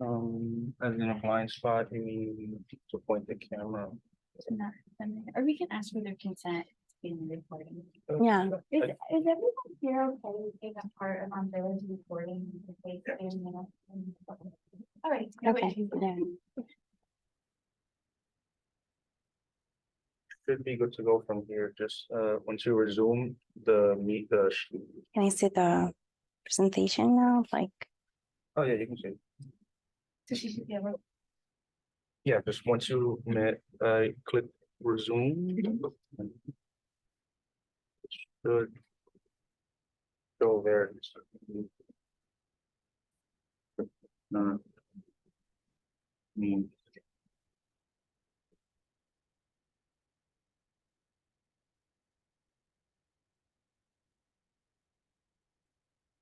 As in a blind spot, you need to point the camera. Or we can ask for their consent to be in the recording. Yeah. Is everyone here okay with being a part of Andrea's recording? All right. Okay. Yeah. Should be good to go from here. Just once you resume the meet the. Can I see the presentation now? Like, Oh yeah, you can see. So she should be able. Yeah, just once you click resume. Should go there. Mm.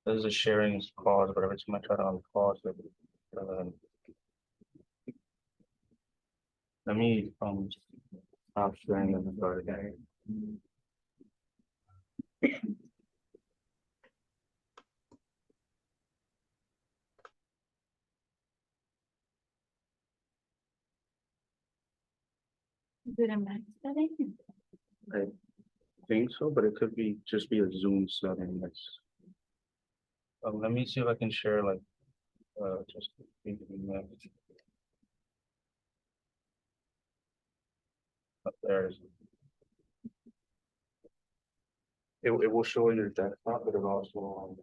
There's a sharing pause, but every time I try to unpause it, let me stop sharing and start again. Is it a max setting? I think so, but it could be just be a Zoom setting. That's let me see if I can share like just up there. It will show your desktop, but it will also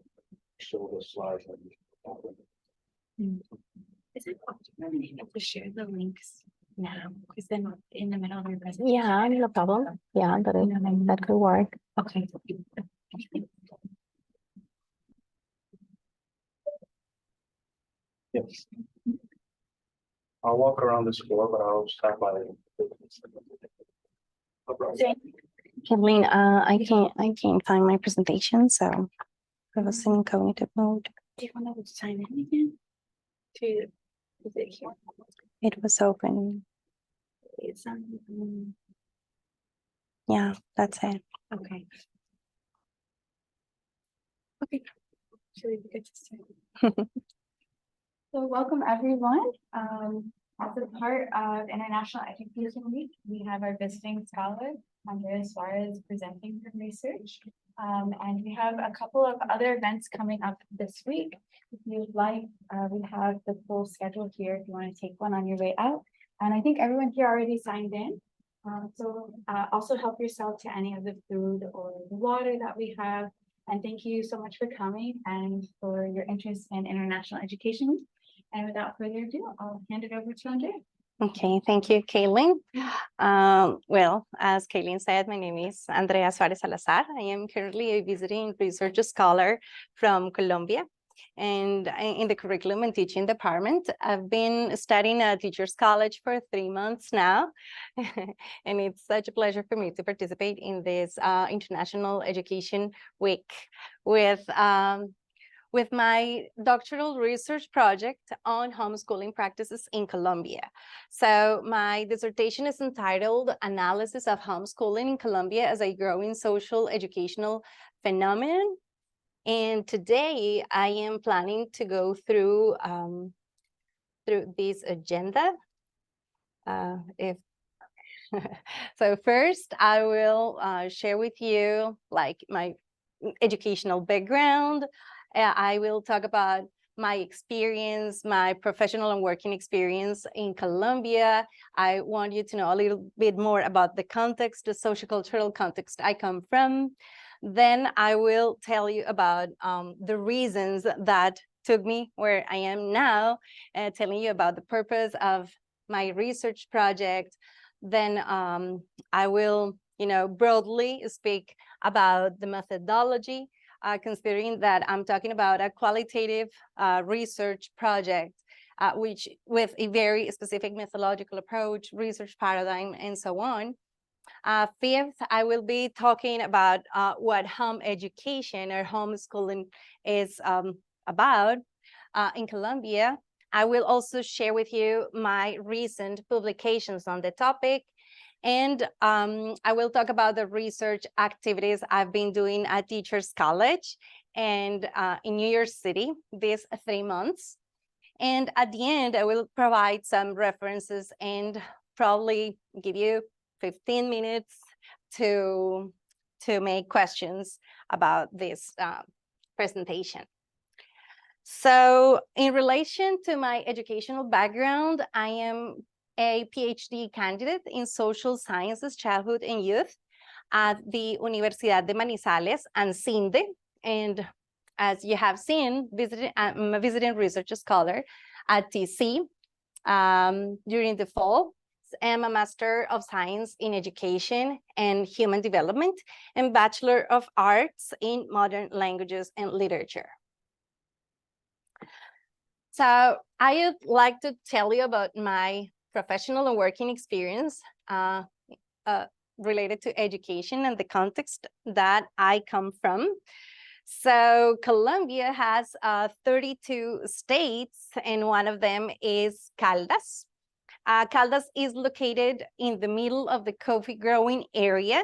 show the slides. Is it optimal to share the links now? Because then in the middle of your presentation. yeah, no problem. Yeah, that could work. Okay. Yes. I'll walk around this floor, but I'll stop by. Kathleen, I can't find my presentation, so I was in cognitive mode. Do you want to sign in again? Is it here? It was open. It's Yeah, that's it. okay. Okay. Should we get to start? So welcome everyone. As a part of International Education Week, we have our visiting scholar, Andrea Suarez, presenting her research. And we have a couple of other events coming up this week. If you'd like, we have the full schedule here if you want to take one on your way out. And I think everyone here already signed in. So also help yourself to any of the food or the water that we have. And thank you so much for coming and for your interest in International Education Week. And without further ado, I'll hand it over to Andrea. Okay, thank you, Kaylin. Well, as Kaylin said, my name is Andrea Suarez Salazar. I am currently a visiting research scholar from Colombia and in the curriculum and teaching department. I've been studying at Teachers College for 3 months now, and it's such a pleasure for me to participate in this International Education Week with my doctoral research project on homeschooling practices in Colombia. So my dissertation is entitled Analysis of Homeschooling in Colombia as a Growing Social Educational Phenomenon. And today I am planning to go through this agenda. So first I will share with you like my educational background. I will talk about my experience, my professional and working experience in Colombia. I want you to know a little bit more about the context, the sociocultural context I come from. Then I will tell you about the reasons that took me where I am now, telling you about the purpose of my research project. Then I will, broadly speak about the methodology, considering that I'm talking about a qualitative research project, which with a very specific methodological approach, research paradigm, and so on. Fifth, I will be talking about what home education or homeschooling is about in Colombia. I will also share with you my recent publications on the topic. And I will talk about the research activities I've been doing at Teachers College and in New York City these 3 months. And at the end, I will provide some references and probably give you 15 minutes to make questions about this presentation. So in relation to my educational background, I am a PhD candidate in social sciences, childhood and youth at the Universidad de Manizales and CINDE. And as you have seen, I'm a visiting research scholar at TC during the fall. I'm a Master of Science in Education and Human Development and Bachelor of Arts in Modern Languages and Literature. So I would like to tell you about my professional and working experience related to education and the context that I come from. So Colombia has 32 states, and one of them is Caldas. Caldas is located in the middle of the coffee growing area,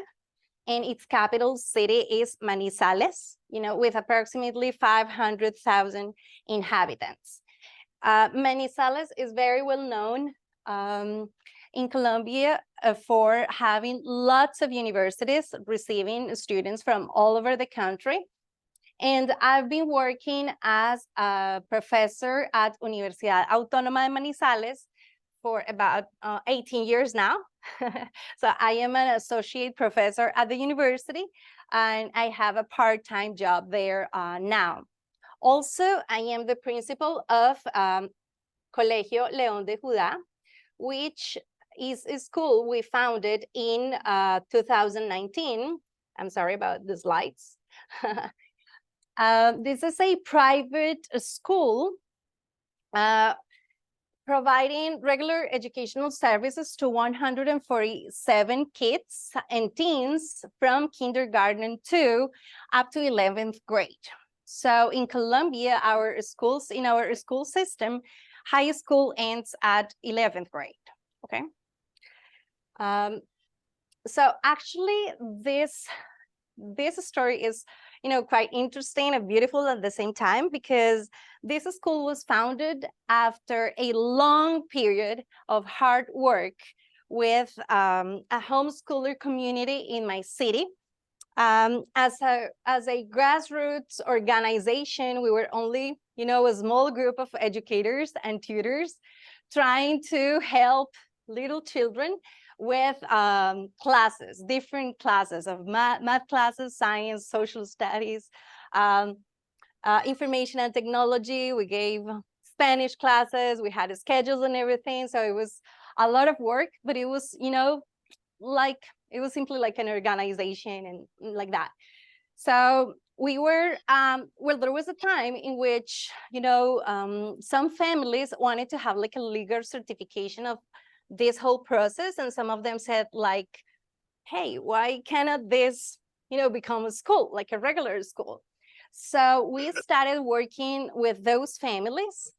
and its capital city is Manizales, with approximately 500,000 inhabitants. Manizales is very well known in Colombia for having lots of universities receiving students from all over the country. And I've been working as a professor at Universidad Autónoma de Manizales for about 18 years now. So I am an associate professor at the university, and I have a part-time job there now. Also, I am the principal of Colegio León de Judá, which is a school we founded in 2019. I'm sorry about the slides. This is a private school providing regular educational services to 147 kids and teens from kindergarten to up to 11th grade. So in Colombia, in our school system, high school ends at 11th grade, okay? So actually this story is, quite interesting and beautiful at the same time, because this school was founded after a long period of hard work with a homeschooler community in my city. As a grassroots organization, we were only, a small group of educators and tutors trying to help little children with classes, different classes of math classes, science, social studies, information and technology. We gave Spanish classes, we had schedules and everything. So it was a lot of work, but it was, it was simply like an organization and like that. So we were, well, there was a time in which, some families wanted to have like a legal certification of this whole process. And some of them said like, hey, why cannot this, become a school, like a regular school? So we started working with those families.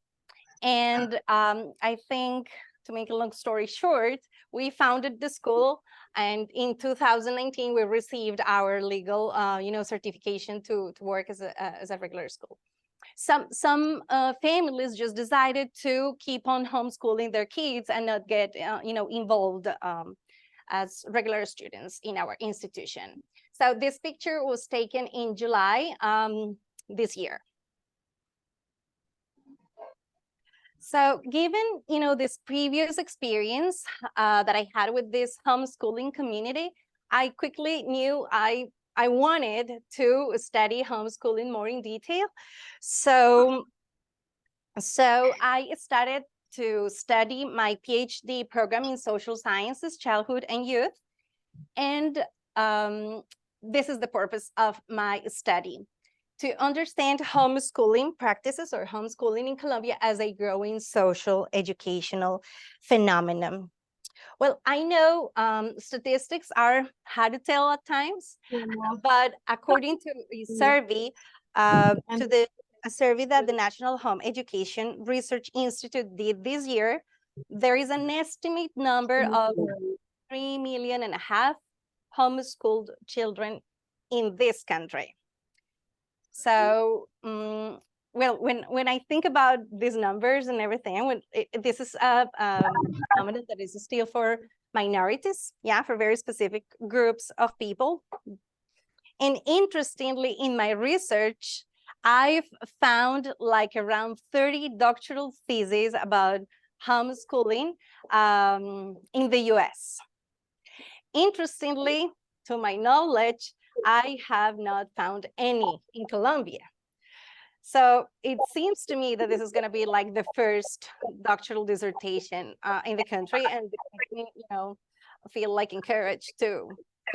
And I think, to make a long story short, we founded the school, and in 2019 we received our legal, certification to work as a regular school. Some families just decided to keep on homeschooling their kids and not get, involved as regular students in our institution. So this picture was taken in July this year. So given, this previous experience that I had with this homeschooling community, I quickly knew I wanted to study homeschooling more in detail. So I started to study my PhD program in social sciences, childhood and youth. And this is the purpose of my study: to understand homeschooling practices or homeschooling in Colombia as a growing social educational phenomenon. Well, I know statistics are hard to tell at times, but according to a survey, a survey that the National Home Education Research Institute did this year, there is an estimate number of 3.5 million homeschooled children in this country. So well, when I think about these numbers and everything, this is a phenomenon that is still for minorities, yeah, for very specific groups of people. And interestingly, in my research, I've found like around 30 doctoral theses about homeschooling in the US. Interestingly, to my knowledge, I have not found any in Colombia. So it seems to me that this is going to be like the first doctoral dissertation in the country, and I feel like encouraged to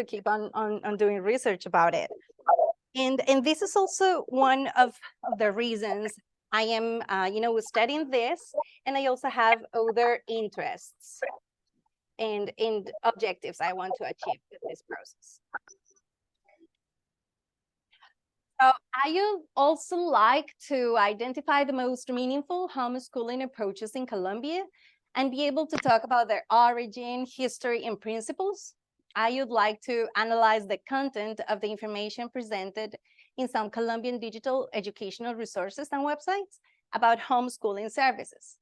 keep on doing research about it. And this is also one of the reasons I am, studying this, and I also have other interests and objectives I want to achieve with this process. So I would also like to identify the most meaningful homeschooling approaches in Colombia and be able to talk about their origin, history, and principles. I would like to analyze the content of the information presented in some Colombian digital educational resources and websites about homeschooling services.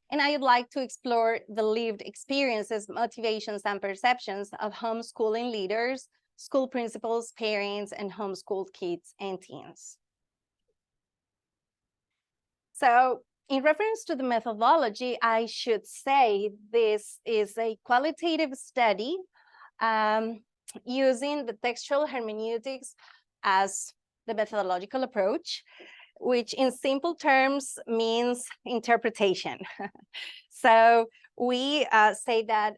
And I would like to explore the lived experiences, motivations, and perceptions of homeschooling leaders, school principals, parents, and homeschooled kids and teens. So in reference to the methodology, I should say this is a qualitative study using the textual hermeneutics as the methodological approach, which in simple terms means interpretation. So we say that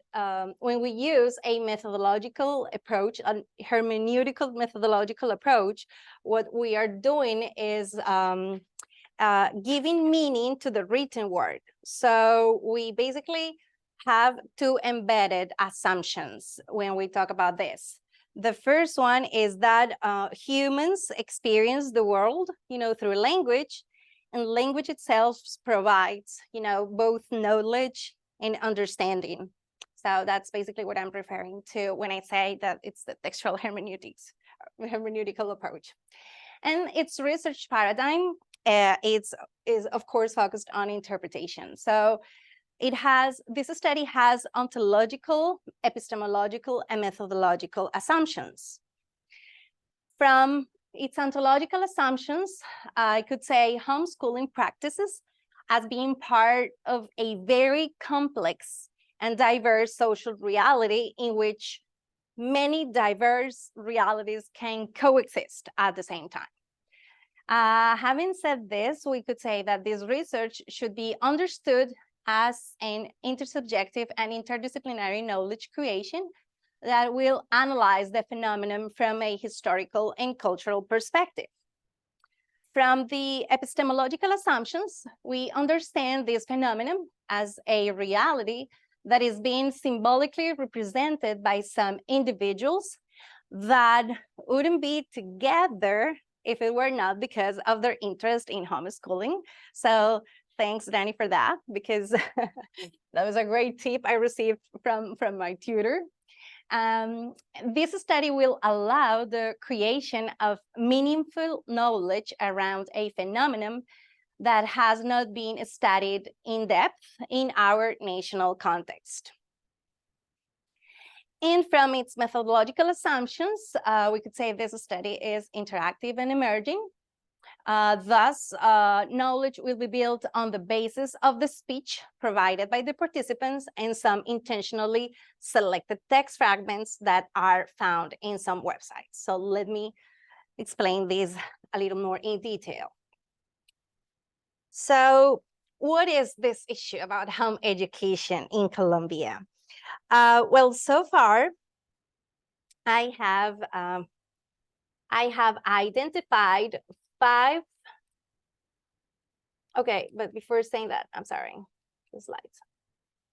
when we use a methodological approach, a hermeneutical methodological approach, what we are doing is giving meaning to the written word. So we basically have two embedded assumptions when we talk about this. The first one is that humans experience the world, through language, and language itself provides, both knowledge and understanding. So that's basically what I'm referring to when I say that it's the textual hermeneutical approach. And its research paradigm is of course focused on interpretation. So this study has ontological, epistemological, and methodological assumptions. From its ontological assumptions, I could say homeschooling practices as being part of a very complex and diverse social reality in which many diverse realities can coexist at the same time. Having said this, we could say that this research should be understood as an intersubjective and interdisciplinary knowledge creation that will analyze the phenomenon from a historical and cultural perspective. From the epistemological assumptions, we understand this phenomenon as a reality that is being symbolically represented by some individuals that wouldn't be together if it were not because of their interest in homeschooling. So thanks, Danny, for that, because that was a great tip I received from my tutor. This study will allow the creation of meaningful knowledge around a phenomenon that has not been studied in depth in our national context. And from its methodological assumptions, we could say this study is interactive and emerging. Thus, knowledge will be built on the basis of the speech provided by the participants and some intentionally selected text fragments that are found in some websites. So let me explain this a little more in detail. So what is this issue about home education in Colombia? Well, so far, I have identified 5. Okay, but before saying that, I'm sorry, the slides.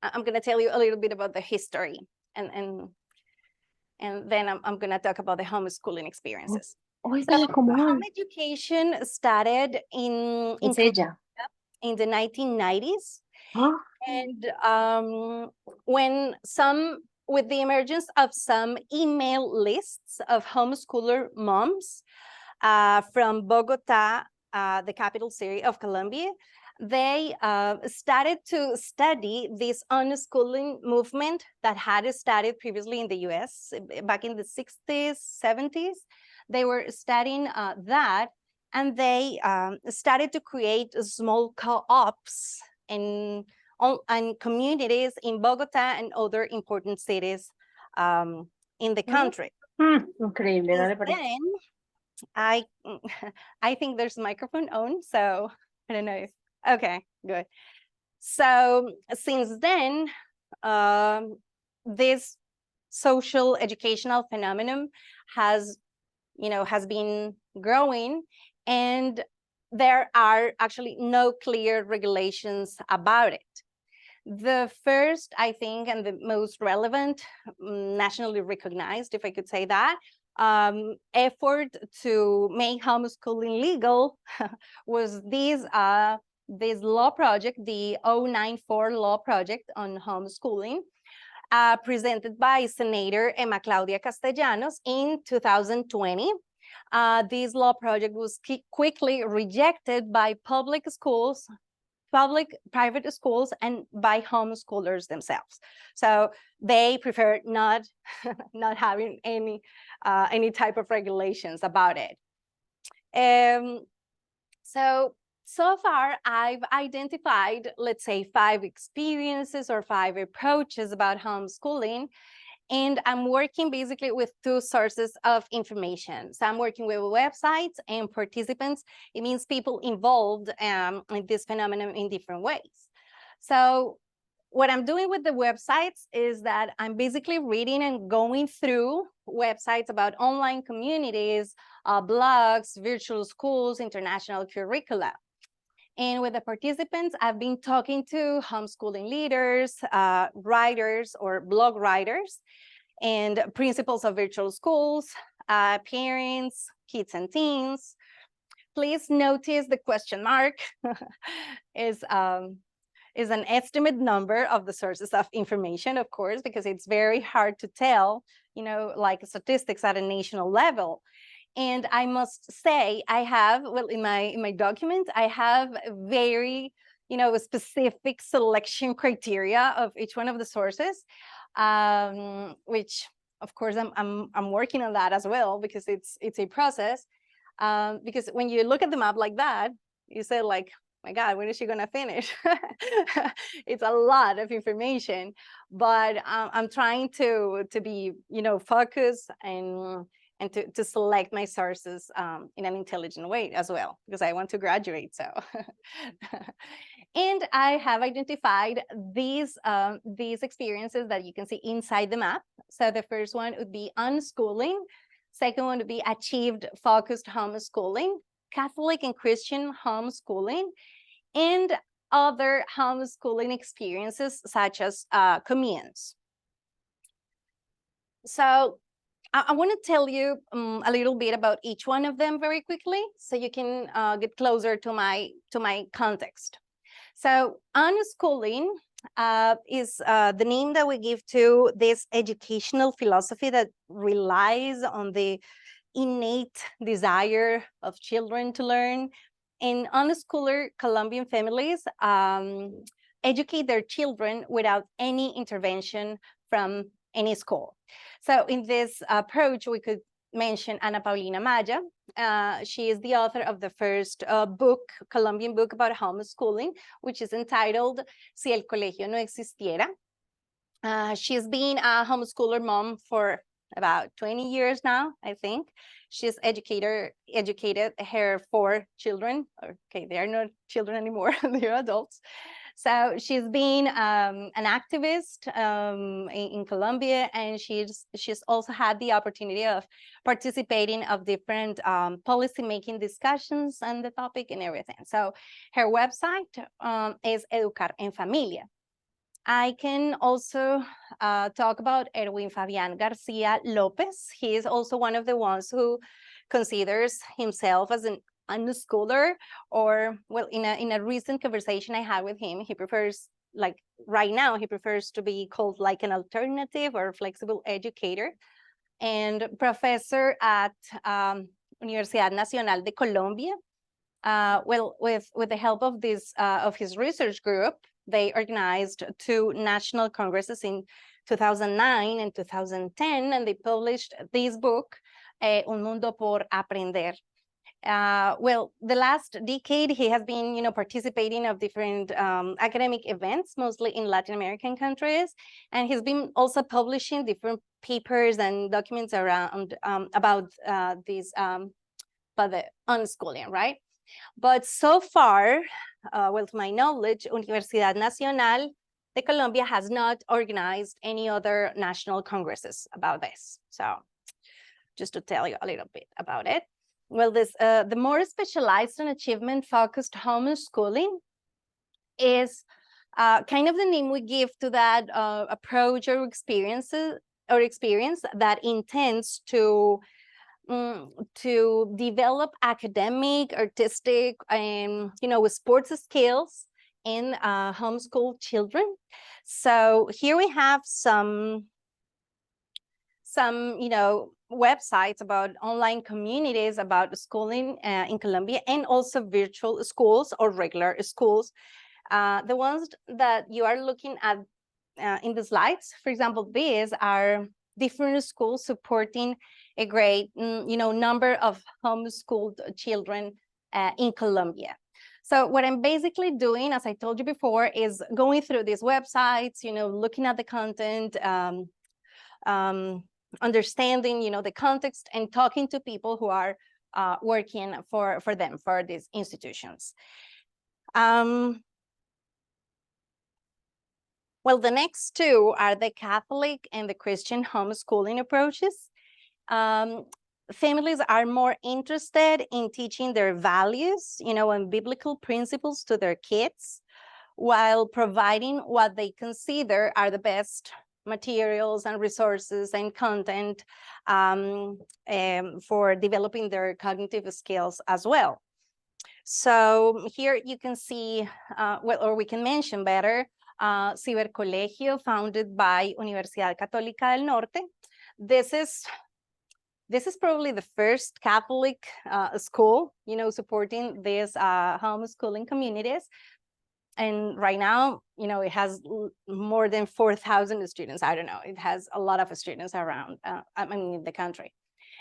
I'm going to tell you a little bit about the history, and then I'm going to talk about the homeschooling experiences. So, home education started in the 1990s, and with the emergence of some email lists of homeschooler moms from Bogota the capital city of Colombia, they started to study this unschooling movement that had started previously in the US back in the 60s, 70s. They were studying that, and they started to create small co-ops and communities in Bogota and other important cities in the country. Increíble, ¿no le parece? Then I I think there's a microphone on, so I don't know if, okay, good. So since then, this social educational phenomenon has been growing, and there are actually no clear regulations about it. The first, I think, and the most relevant, nationally recognized, if I could say that, effort to make homeschooling legal was this law project, the 094 law project on homeschooling, presented by Senator Emma Claudia Castellanos in 2020. This law project was quickly rejected by public schools, private schools, and by homeschoolers themselves. So they prefer not having any type of regulations about it. So far, I've identified, let's say, 5 experiences or 5 approaches about homeschooling. And I'm working basically with 2 sources of information. So I'm working with websites and participants. It means people involved in this phenomenon in different ways. So what I'm doing with the websites is that I'm basically reading and going through websites about online communities, blogs, virtual schools, international curricula. And with the participants, I've been talking to homeschooling leaders, writers or blog writers, and principals of virtual schools, parents, kids and teens. Please notice the question mark is an estimate number of the sources of information, of course, because it's very hard to tell, like statistics at a national level. And I must say, I have, well, in my document, I have very, specific selection criteria of each one of the sources, which, of course, I'm working on that as well, because it's a process. Because when you look at the map like that, you say, like, my God, when is she going to finish? It's a lot of information, but I'm trying to be, focused and to select my sources in an intelligent way as well, because I want to graduate. So, and I have identified these experiences that you can see inside the map. So the first one would be unschooling. Second one would be achieved focused homeschooling, Catholic and Christian homeschooling, and other homeschooling experiences such as communes. So I want to tell you a little bit about each one of them very quickly, so you can get closer to my context. So unschooling is the name that we give to this educational philosophy that relies on the innate desire of children to learn. And unschooler Colombian families educate their children without any intervention from any school. So in this approach, we could mention Ana Paulina Maya. She is the author of the first Colombian book about homeschooling, which is entitled Si el colegio no existiera. She's been a homeschooler mom for about 20 years now, I think. She's educated her 4 children. Okay, they are not children anymore, they're adults. So she's been an activist in Colombia, and she's also had the opportunity of participating of different policy-making discussions on the topic and everything. So her website is Educar en Familia. I can also talk about Erwin Fabián García López. He is also one of the ones who considers himself as an unschooler, or, well, in a recent conversation I had with him, he prefers, like right now, he prefers to be called like an alternative or flexible educator, and professor at Universidad Nacional de Colombia. Well, with the help of this of his research group, they organized 2 national congresses in 2009 and 2010, and they published this book, Un Mundo por Aprender. Well, the last decade, he has been, participating of different academic events, mostly in Latin American countries, and he's been also publishing different papers and documents around about this, about the unschooling, right? But so far, well, to my knowledge, Universidad Nacional de Colombia has not organized any other national congresses about this. So just to tell you a little bit about it. Well, the more specialized and achievement-focused homeschooling is kind of the name we give to that approach or experience that intends to develop academic, artistic, and sports skills in homeschool children. So here we have some websites about online communities about schooling in Colombia, and also virtual schools or regular schools. The ones that you are looking at in the slides, for example, these are different schools supporting a great number of homeschooled children in Colombia. So what I'm basically doing, as I told you before, is going through these websites, looking at the content, understanding the context, and talking to people who are working for these institutions. Well, the next 2 are the Catholic and the Christian homeschooling approaches. Families are more interested in teaching their values, and biblical principles to their kids, while providing what they consider are the best materials and resources and content for developing their cognitive skills as well. So here you can see, or we can mention better, Cibercolegio, founded by Universidad Católica del Norte. This is probably the first Catholic school, supporting these homeschooling communities. And right now, it has more than 4,000 students. I don't know, it has a lot of students around, in the country.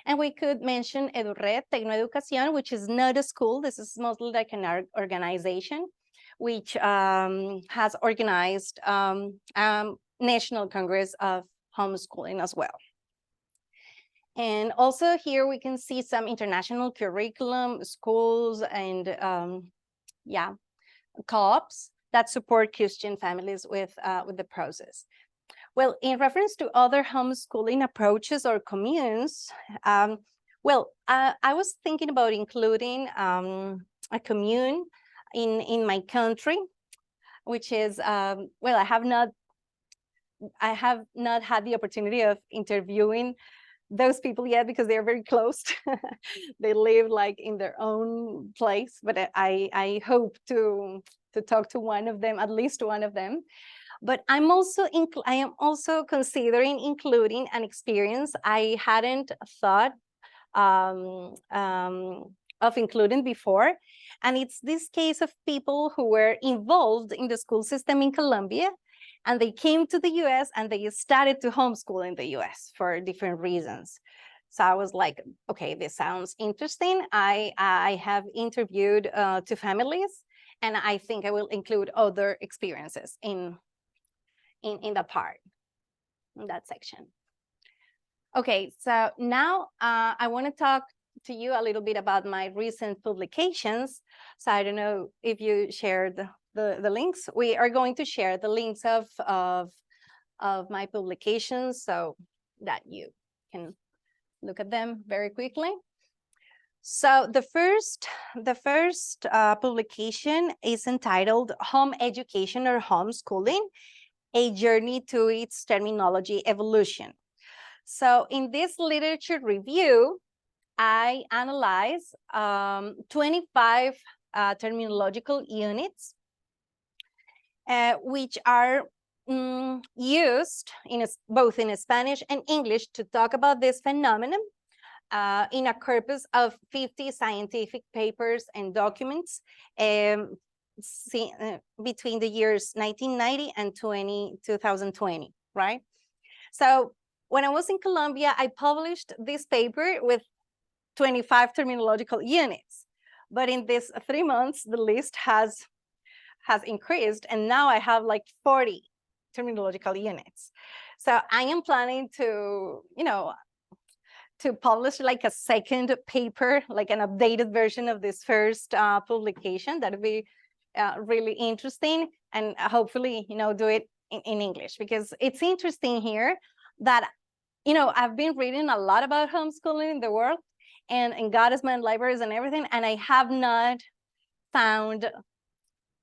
And we could mention EduRed, Tecnoeducación, which is not a school. This is mostly like an organization, which has organized National Congress of Homeschooling as well. And also here we can see some international curriculum, schools, and co-ops that support Christian families with the process. Well, in reference to other homeschooling approaches or communes, I was thinking about including a commune in my country, which is, I have not had the opportunity of interviewing those people yet, because they're very close. They live like in their own place, but I hope to talk to one of them, at least one of them. But I am also considering including an experience I hadn't thought of including before. And it's this case of people who were involved in the school system in Colombia, and they came to the US and they started to homeschool in the US for different reasons. So I was like, okay, this sounds interesting. I have interviewed 2 families, and I think I will include other experiences in that part, in that section. Okay, so now I want to talk to you a little bit about my recent publications. So I don't know if you shared the links. We are going to share the links of my publications so that you can look at them very quickly. So the first publication is entitled Home Education or Homeschooling, A Journey to Its Terminology Evolution. So in this literature review, I analyze 25 terminological units, which are used both in Spanish and English to talk about this phenomenon. in a corpus of 50 scientific papers and documents between the years 1990 and 2020, right? So when I was in Colombia, I published this paper with 25 terminological units. But in these 3 months, the list has increased, and now I have like 40 terminological units. So I am planning to, to publish like a second paper, like an updated version of this first publication. That would be really interesting, and hopefully, do it in English, because it's interesting here that, I've been reading a lot about homeschooling in the world and in Gottesman libraries and everything, and I have not found,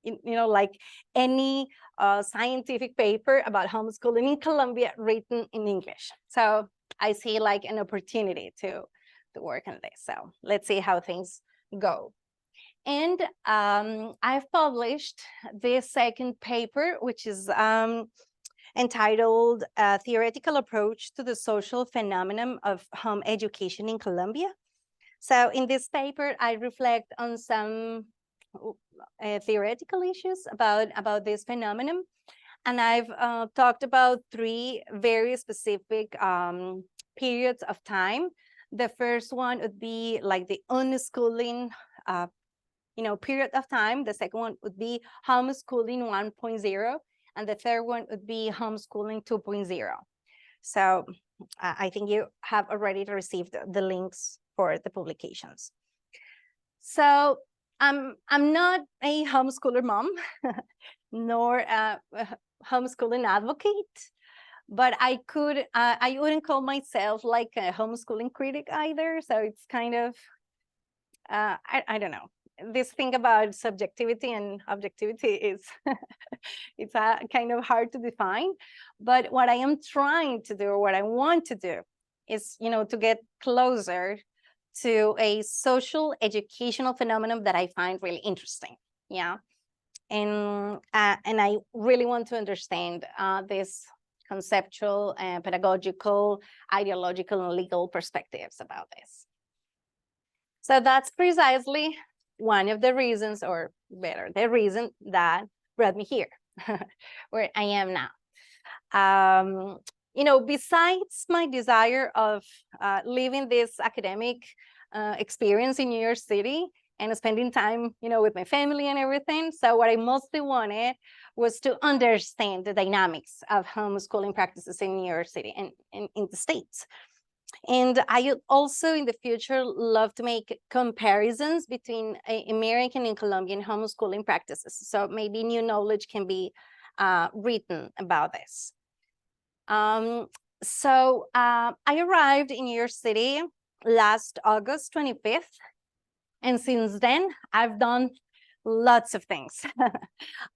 like any scientific paper about homeschooling in Colombia written in English. So I see like an opportunity to work on this. So let's see how things go. And I've published this second paper, which is entitled A Theoretical Approach to the Social Phenomenon of Home Education in Colombia. So in this paper, I reflect on some theoretical issues about this phenomenon. And I've talked about 3 very specific periods of time. The first one would be like the unschooling period of time. The second one would be homeschooling 1.0. And the third one would be homeschooling 2.0. So I think you have already received the links for the publications. So I'm not a homeschooler mom, nor a homeschooling advocate, but I wouldn't call myself like a homeschooling critic either. So it's kind of, I don't know. This thing about subjectivity and objectivity is, it's kind of hard to define. But what I am trying to do, or what I want to do, is, to get closer to a social educational phenomenon that I find really interesting. Yeah. And I really want to understand this conceptual and pedagogical, ideological, and legal perspectives about this. So that's precisely one of the reasons, or better, the reason that brought me here, where I am now. Besides my desire of living this academic experience in New York City and spending time, with my family and everything. So what I mostly wanted was to understand the dynamics of homeschooling practices in New York City and in the States. And I would also in the future love to make comparisons between American and Colombian homeschooling practices. So maybe new knowledge can be written about this. So I arrived in New York City last August 25th. And since then, I've done lots of things.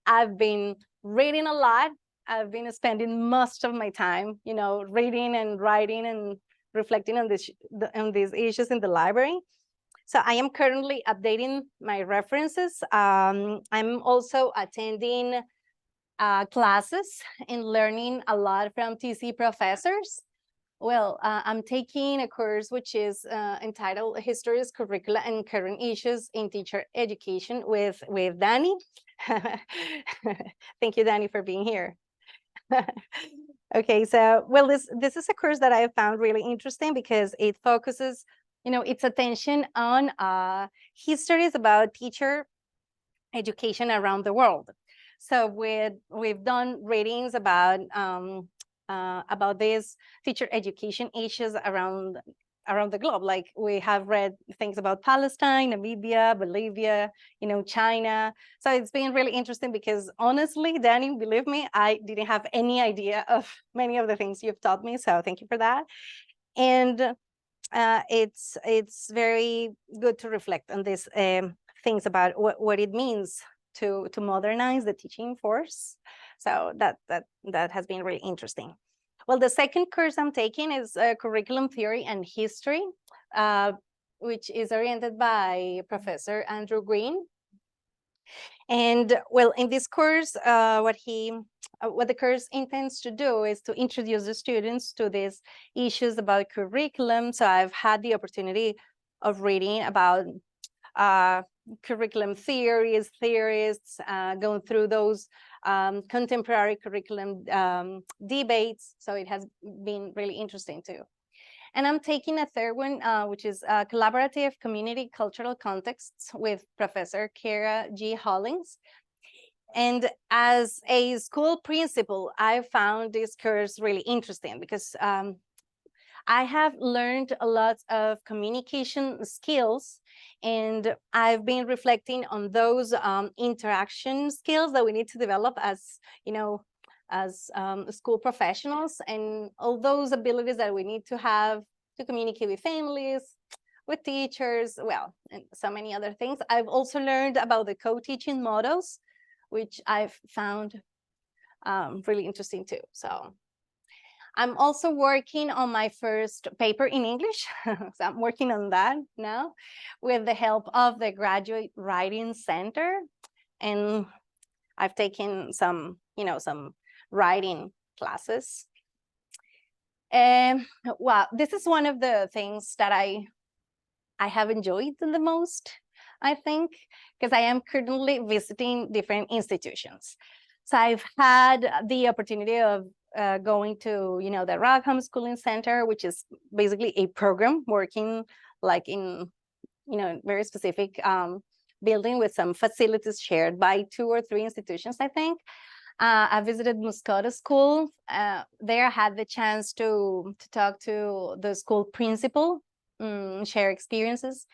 I've been reading a lot. I've been spending most of my time, reading and writing and reflecting on these issues in the library. So I am currently updating my references. I'm also attending classes and learning a lot from TC professors. Well, I'm taking a course which is entitled Histories, Curricula, and Current Issues in Teacher Education with Danny. Thank you, Danny, for being here. Okay, so, well, this is a course that I have found really interesting because it focuses, its attention on histories about teacher education around the world. So we've done readings about these teacher education issues around the globe. Like we have read things about Palestine, Namibia, Bolivia, China. So it's been really interesting because honestly, Danny, believe me, I didn't have any idea of many of the things you've taught me. So thank you for that. And it's very good to reflect on these things about what it means to modernize the teaching force. So that has been really interesting. Well, the second course I'm taking is Curriculum Theory and History, which is oriented by Professor Andrew Green. And well, in this course, what he what the course intends to do is to introduce the students to these issues about curriculum. So I've had the opportunity of reading about curriculum theorists, going through those contemporary curriculum debates. So it has been really interesting too. And I'm taking a third one, which is collaborative community cultural contexts with Professor Kara G. Hollings. And as a school principal, I found this course really interesting because I have learned a lot of communication skills, and I've been reflecting on those interaction skills that we need to develop as, as school professionals, and all those abilities that we need to have to communicate with families, with teachers, well, and so many other things. I've also learned about the co-teaching models, which I've found really interesting too. So I'm also working on my first paper in English. So I'm working on that now with the help of the Graduate Writing Center. And I've taken some, some writing classes. Well, this is one of the things that I have enjoyed the most, I think, because I am currently visiting different institutions. So I've had the opportunity of going to, the Rock Homeschooling Center, which is basically a program working like in, very specific building with some facilities shared by 2 or 3 institutions, I think. I visited Muscota School. There I had the chance to talk to the school principal, share experiences.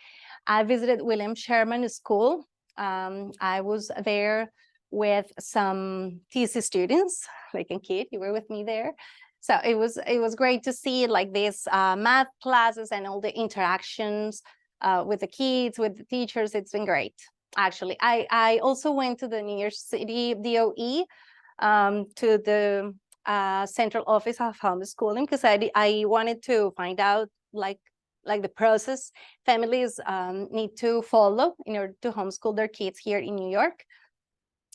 I visited William Sherman School. I was there with some TC students, like a kid, you were with me there. So it was great to see like these math classes and all the interactions with the kids, with the teachers. It's been great. Actually, I also went to the New York City DOE, to the central office of homeschooling, because I wanted to find out like the process families need to follow in order to homeschool their kids here in New York.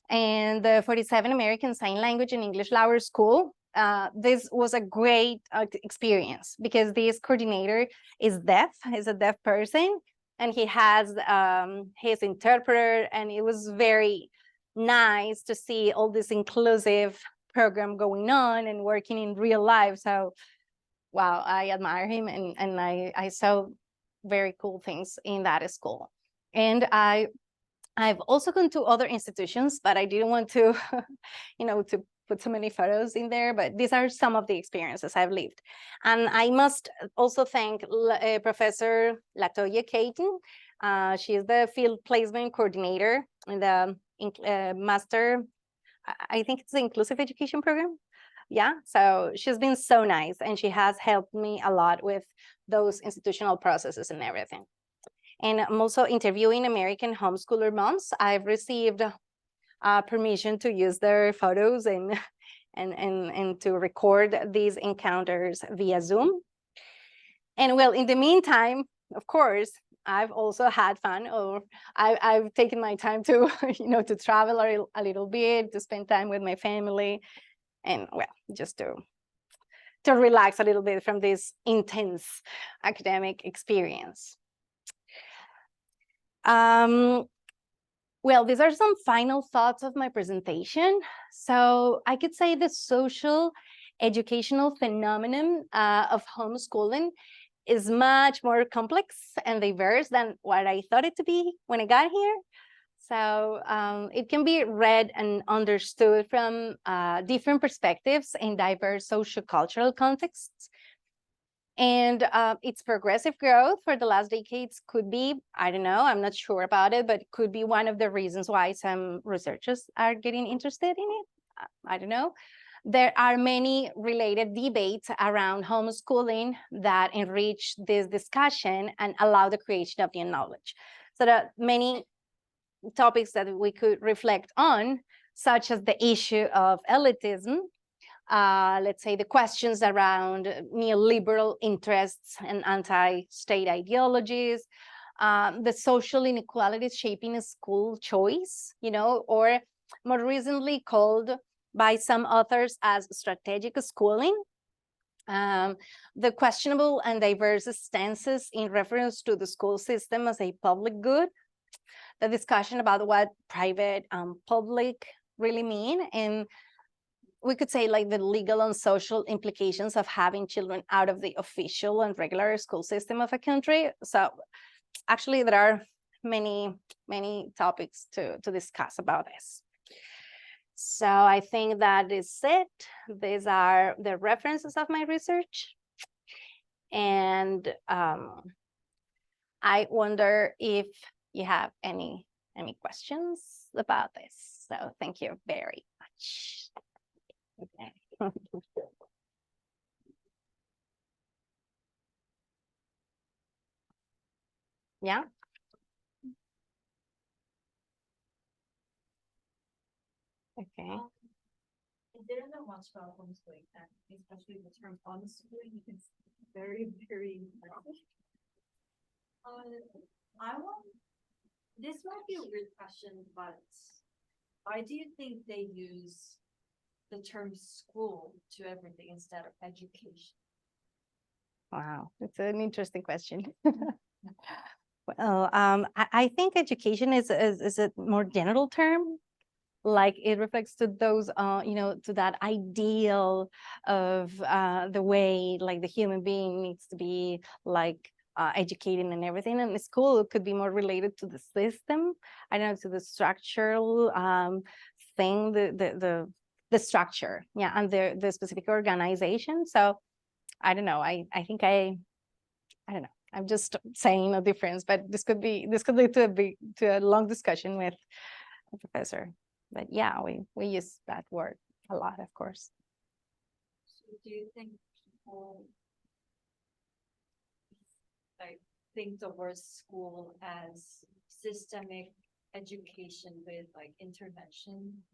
And the 47 American Sign Language and English Lower School, this was a great experience because this coordinator is a deaf person, and he has his interpreter, and it was very nice to see all this inclusive program going on and working in real life. So wow, I admire him, and I saw very cool things in that school. And I've also gone to other institutions, but I didn't want to, to put so many photos in there, but these are some of the experiences I've lived. And I must also thank Professor Latoya Caton. She is the field placement coordinator in the master, I think it's the inclusive education program. Yeah, so she's been so nice, and she has helped me a lot with those institutional processes and everything. And I'm also interviewing American homeschooler moms. I've received permission to use their photos and to record these encounters via Zoom. And well, in the meantime, of course, I've also had fun, or I've taken my time to, to travel a little bit, to spend time with my family, and well, just to relax a little bit from this intense academic experience. Well, these are some final thoughts of my presentation. So I could say the social educational phenomenon of homeschooling is much more complex and diverse than what I thought it to be when I got here. So it can be read and understood from different perspectives in diverse sociocultural contexts. And its progressive growth for the last decades could be, I don't know, I'm not sure about it, but it could be one of the reasons why some researchers are getting interested in it. I don't know. There are many related debates around homeschooling that enrich this discussion and allow the creation of new knowledge. So there are many topics that we could reflect on, such as the issue of elitism, let's say the questions around neoliberal interests and anti-state ideologies, the social inequalities shaping a school choice, or more recently called by some authors as strategic schooling. The questionable and diverse stances in reference to the school system as a public good, the discussion about what private and public really mean, and we could say like the legal and social implications of having children out of the official and regular school system of a country. So actually there are many topics to discuss about this. So I think that is it. These are the references of my research. And I wonder if you have any questions about this. So thank you very much. Okay. Yeah. Okay. I didn't know much about homeschooling, and especially the term homeschooling is very impressive. This might be a weird question, but why do you think they use the term school to everything instead of education? Wow, it's an interesting question. Well, I think education is a more general term. Like it reflects to those, to that ideal of the way like the human being needs to be like educated and everything. And the school could be more related to the system. I don't know, to the structural thing, the structure, yeah, and the specific organization. So I don't know. I think I don't know. I'm just saying a difference, but this could lead to a long discussion with a professor. But yeah, we use that word a lot, of course. So do you think people like think the word school as systemic education with like intervention?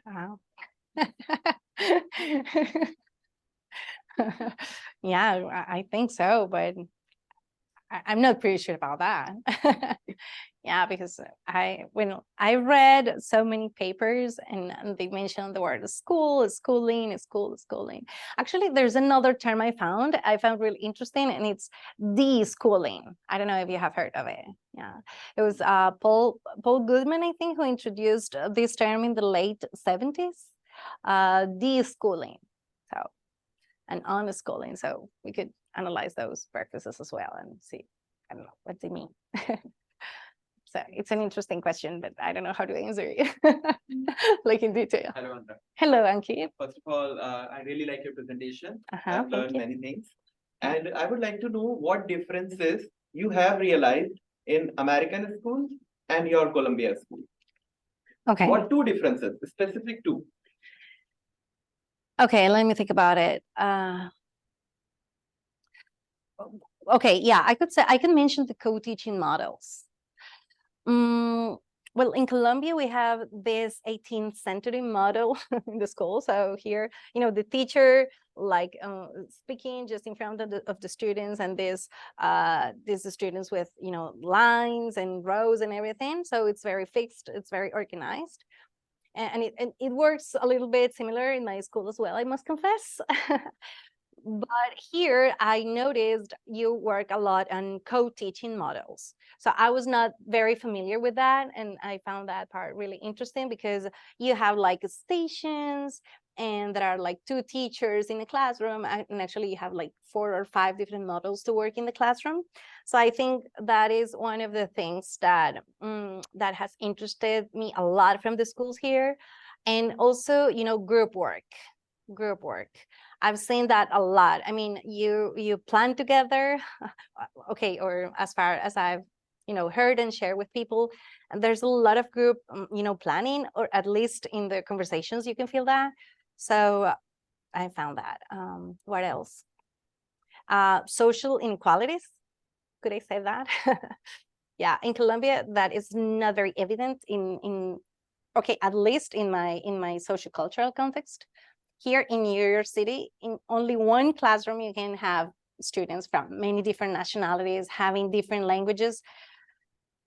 Wow. Yeah, I think so, but I'm not pretty sure about that. Yeah, because when I read so many papers and they mentioned the word schooling. Actually, there's another term I found really interesting, and it's de-schooling. I don't know if you have heard of it. Yeah, it was Paul Goodman, I think, who introduced this term in the late 70s. De-schooling. So, and unschooling. So we could analyze those practices as well and see, I don't know, what they mean. So it's an interesting question, but I don't know how to answer it like in detail. Hello, Andra. Hello, Ankit. First of all, I really like your presentation. Uh-huh, I've thank learned you. many things. And I would like to know what differences you have realized in American schools and your Colombia school. Okay. What two differences, specific two? Okay, let me think about it. Okay, yeah, I can mention the co-teaching models. Well, in Colombia, we have this 18th century model in the school. So here, the teacher like speaking just in front of the students, and these students with, lines and rows and everything. So it's very fixed, it's very organized. And it works a little bit similar in my school as well, I must confess. But here I noticed you work a lot on co-teaching models. So I was not very familiar with that. And I found that part really interesting because you have like stations and there are like 2 teachers in the classroom. And actually you have like 4 or 5 different models to work in the classroom. So I think that is one of the things that, that has interested me a lot from the schools here. And also, group work. I've seen that a lot. I mean, you plan together, okay, or as far as I've, heard and shared with people, and there's a lot of group, planning, or at least in the conversations, you can feel that. So I found that. What else? Social inequalities. Could I say that? Yeah, in Colombia, that is not very evident okay, at least in my social cultural context. Here in New York City, in only one classroom, you can have students from many different nationalities having different languages.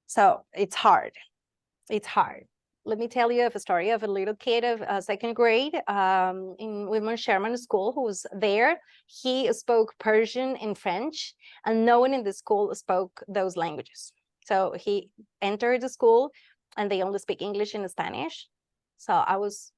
So it's hard. let me tell you of a story of a little kid of second grade in Wilmot Sherman School who was there. He spoke Persian and French, and no one in the school spoke those languages. So he entered the school, and they only speak English and Spanish. So I was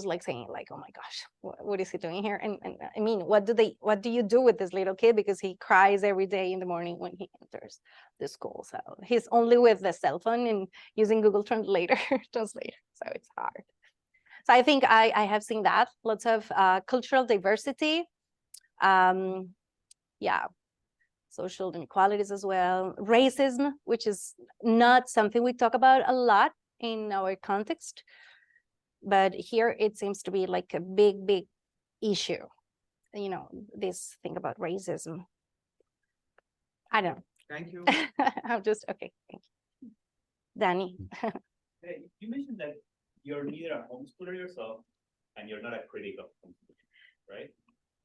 like saying like, oh my gosh, what is he doing here? And I mean, what do you do with this little kid? Because he cries every day in the morning when he enters the school. So he's only with the cell phone and using Google Translator. So it's hard. So I think I have seen that, lots of cultural diversity. Yeah, social inequalities as well. Racism, which is not something we talk about a lot in our context. But here it seems to be like a big issue, you know, this thing about racism. I don't know. Thank you. I'm just, okay, thank you. Danny. Hey, you mentioned that you're neither a homeschooler yourself and you're not a critic of homeschooling, right?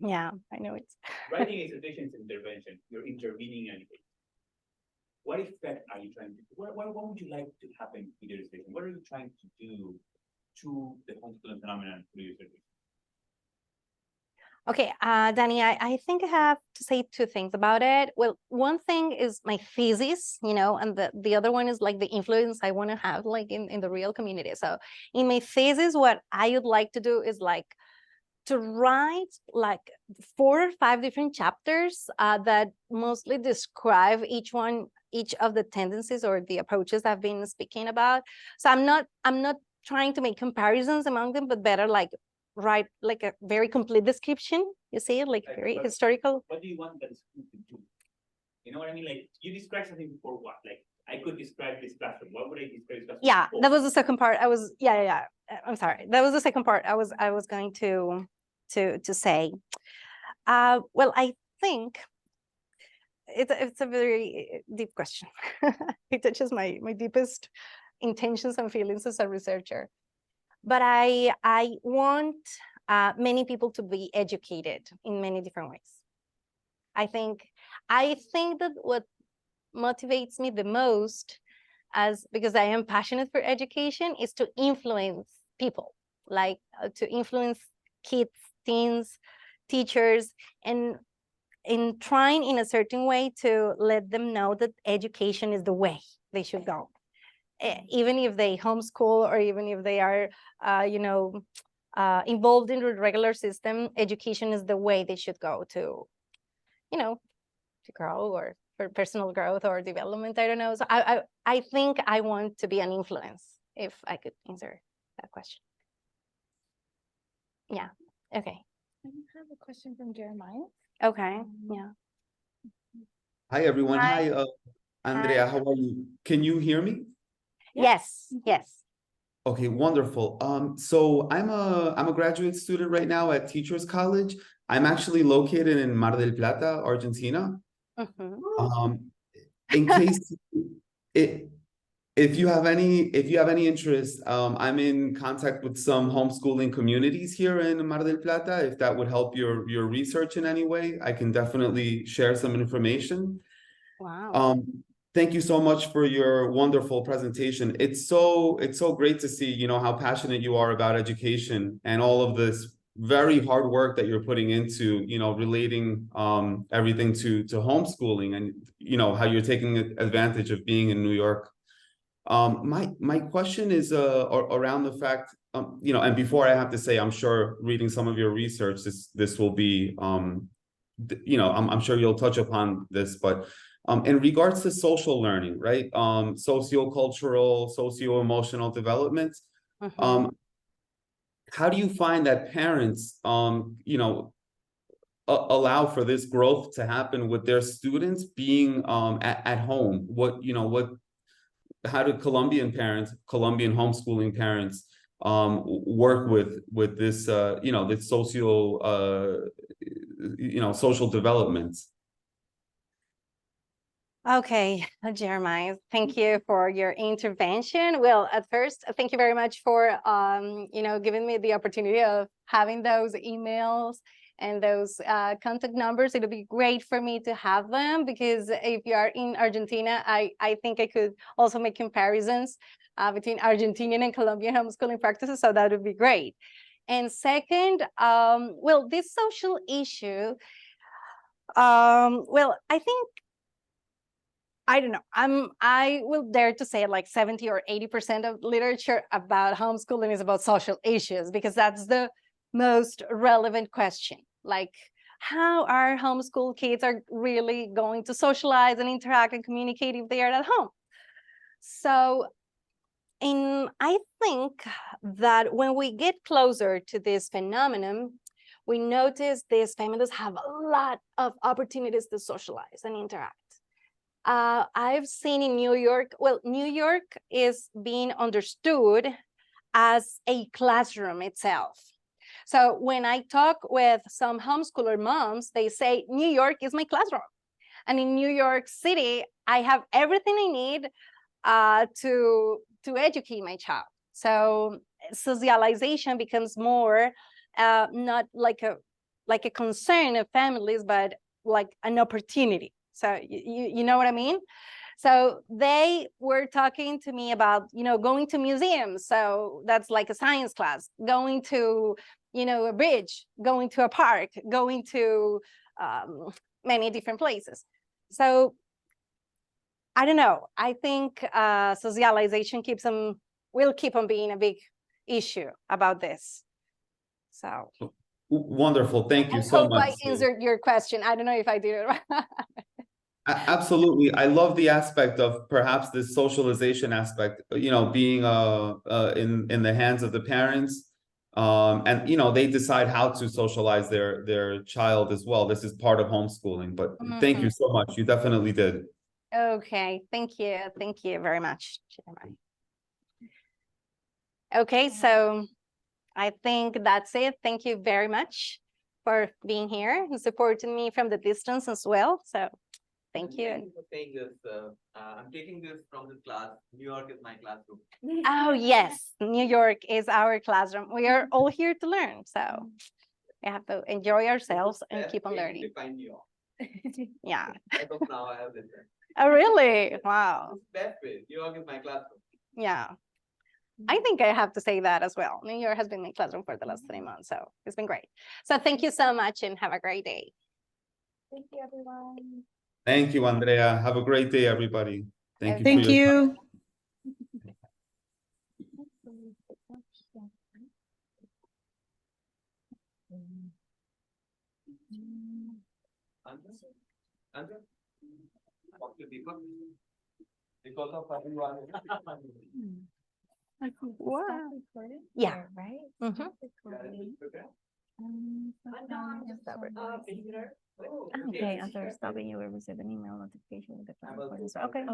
Yeah, I know it's. Writing a dissertation is intervention. You're intervening in anything. What effect are you trying to do? What would you like to happen with your dissertation? What are you trying to do to the homeschooling phenomenon through your dissertation? Okay, Danny, I think I have to say two things about it. Well, one thing is my thesis, you know, and the other one is like the influence I want to have like in the real community. So in my thesis, what I would like to do is like to write like 4 or 5 different chapters that mostly describe each of the tendencies or the approaches I've been speaking about. So I'm not trying to make comparisons among them, but better like write like a very complete description, you see, like very historical. What do you want that school to do? You know what I mean? Like you described something before what? Like I could describe this classroom. What would I describe this classroom? Yeah, before? that was the second part. Yeah. I'm sorry. That was the second part I was going to say. Well, I think it's a very deep question. It touches my deepest intentions and feelings as a researcher. But I want many people to be educated in many different ways. I think that what motivates me the most, because I am passionate for education, is to influence people, like to influence kids, teens, teachers, and in trying in a certain way to let them know that education is the way they should go. Even if they homeschool or even if they are, involved in the regular system, education is the way they should go to, to grow or for personal growth or development. I don't know. So I think I want to be an influence, if I could answer that question. Yeah. Okay. I have a question from Jeremiah. Okay. Yeah. Hi, everyone. Hi. Hi, Andrea, how are you? Can you hear me? Yes. Okay, wonderful. So I'm a graduate student right now at Teachers College. I'm actually located in Mar del Plata, Argentina. In case if you have any interest, I'm in contact with some homeschooling communities here in Mar del Plata. If that would help your research in any way, I can definitely share some information. Wow. Thank you so much for your wonderful presentation. It's so great to see, how passionate you are about education and all of this very hard work that you're putting into, relating everything to homeschooling and, how you're taking advantage of being in New York. My question is around the fact, and before I have to say, I'm sure reading some of your research, this will be, I'm sure you'll touch upon this, but in regards to social learning, right? Sociocultural, socio-emotional development. How do you find that parents, allow for this growth to happen with their students being at home? How do Colombian homeschooling parents work with this, this social developments? Okay, Jeremiah, thank you for your intervention. Well, at first, thank you very much for, giving me the opportunity of having those emails and those contact numbers. It'll be great for me to have them, because if you are in Argentina, I think I could also make comparisons between Argentinian and Colombian homeschooling practices, so that would be great. And second, well, this social issue, well, I think, I don't know, I will dare to say like 70 or 80% of literature about homeschooling is about social issues, because that's the most relevant question. Like, how our homeschool kids are really going to socialize and interact and communicate if they are at home? So, I think that when we get closer to this phenomenon, we notice these families have a lot of opportunities to socialize and interact. I've seen in New York, well, New York is being understood as a classroom itself. So when I talk with some homeschooler moms, they say, New York is my classroom. And in New York City, I have everything I need to educate my child. So socialization becomes more not like a concern of families, but like an opportunity. So you know what I mean? So they were talking to me about, going to museums. So that's like a science class, going to, a bridge, going to a park, going to many different places. So I don't know. I think socialization will keep on being a big issue about this. So Wonderful. Thank you I so hope much. I answered your question. I don't know if I did it right. Absolutely. I love the aspect of perhaps this socialization aspect, being in the hands of the parents. And they decide how to socialize their child as well. This is part of homeschooling, but thank you so much. You definitely did. Okay, thank you. Thank you very much. Okay, so I think that's it. Thank you very much for being here and supporting me from the distance as well. So thank you. Thank you for saying this. I'm taking this from this class. New York is my classroom. Oh, yes, New York is our classroom. We are all here to learn. So we have to enjoy ourselves and keep on learning. Define New York. Yeah. As of now, I have listened. Oh, really? Wow. Best way. New York is my classroom. Yeah. I think I have to say that as well. New York has been my classroom for the last 3 months, so it's been great. So thank you so much and have a great day. Thank you, everyone. Thank you, Andrea. Have a great day, everybody. Thank you. Thank for your time. Answer? Talk to Deepak. Because of everyone. Wow. Recorded? Yeah. Right? Mhm. Recording. Oh, Okay, after stopping, you will receive an email notification with the class recording. So, okay.